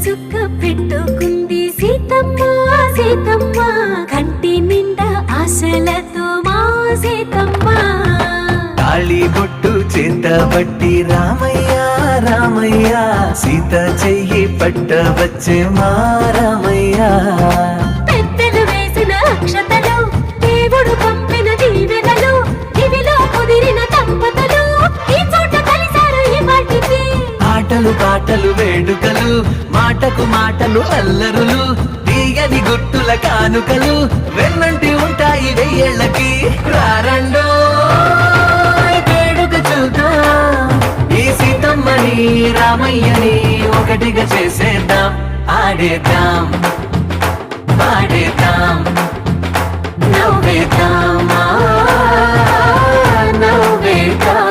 చుక్క పెట్టుకుంది సీతమ్మ సీతమ్మ, కంటి నిండా ఆశలతో మా సీతమ్మ. తాళి బొట్టు చేత బట్టి రామయ్య రామయ్య, సీత చెయ్యి పట్ట వచ్చే మా రామయ్య. పెద్దలు వేసిన అక్షతలు, దేవుడు పంపిన దీవెనలు, ఇవిలో కుదిరిన దంపతులు ఈ చోట కలిశారు ఈ వాటికి. ఆటలు పాటలు వేడుకలు, మాటకు మాటలు అల్లరులు, తీయని గుట్టుల కానుకలు వెన్నంటి ఉంటాయి వెయ్యేళ్ళకి. రారండో వేడుక చూద్దాం, ఈ సీతమ్మని రామయ్యని ఒకటిగా చేసేద్దాం. ఆడేద్దాం పాడేద్దాం నవ్వేద్దాం నవ్వేద్దాం.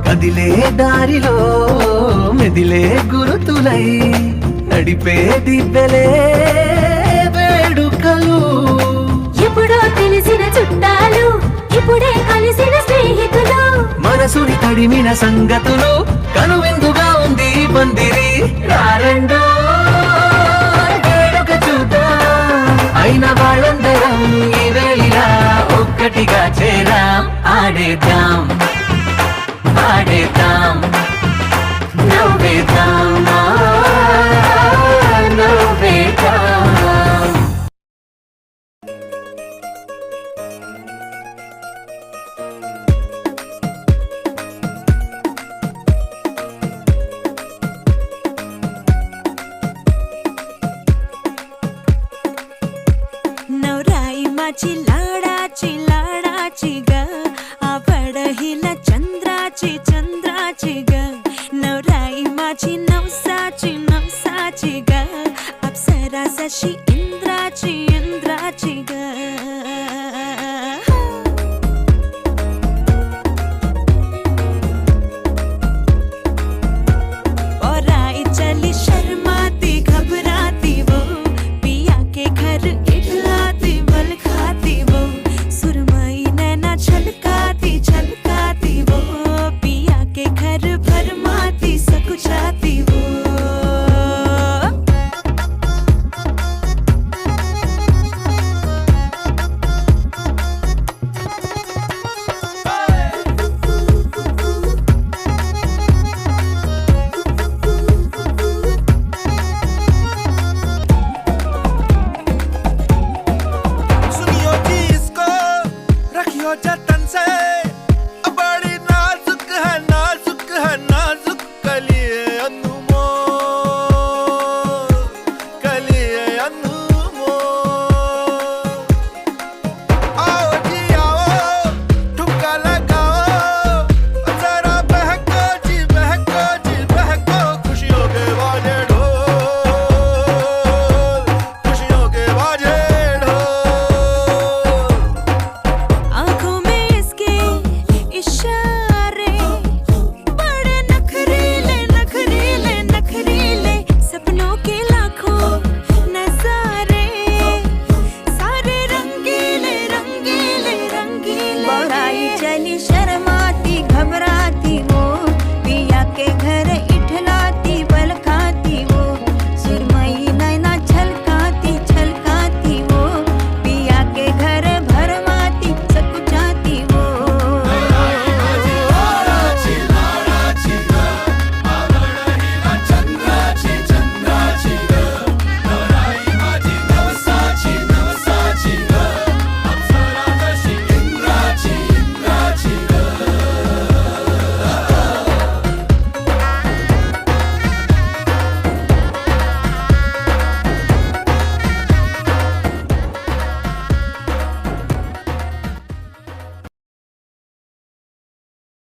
కదిలే దారిలో మెదిలే గురుతులై, నడిపే దివ్వెలే వేడుకలు. ఎప్పుడో తెలిసిన చుట్టాలు, ఇప్పుడే కలిసిన స్నేహితులు, మనసుని తడిమిన సంగతులు, కనువిందుగా ఉంది పందిరి. రారండో వేడుక చూద్దాం, అయిన వాళ్ళందరం ఈ వేళ ఒక్కటిగా చేరాం. ఆడేద్దాం పాడేద్దాం నవ్వేద్దాం నవ్వేద్దాం. नवराई माझी लाडाची लाडाची ग, आवड हिला चंद्राची चंद्राची ग. नवराई माझी नवसाची नवसाची ग, अप्सरा जशी इंद्राची इंद्राची ग. औराई चली शर्माती घबराती वो, पिया के घर इठलाती बल खाती वो, सुरमई नैना छलकाती छलकाती वो, पिया के घर भरमाती सकुचाती वो. सुनियो जिसको रखियो जत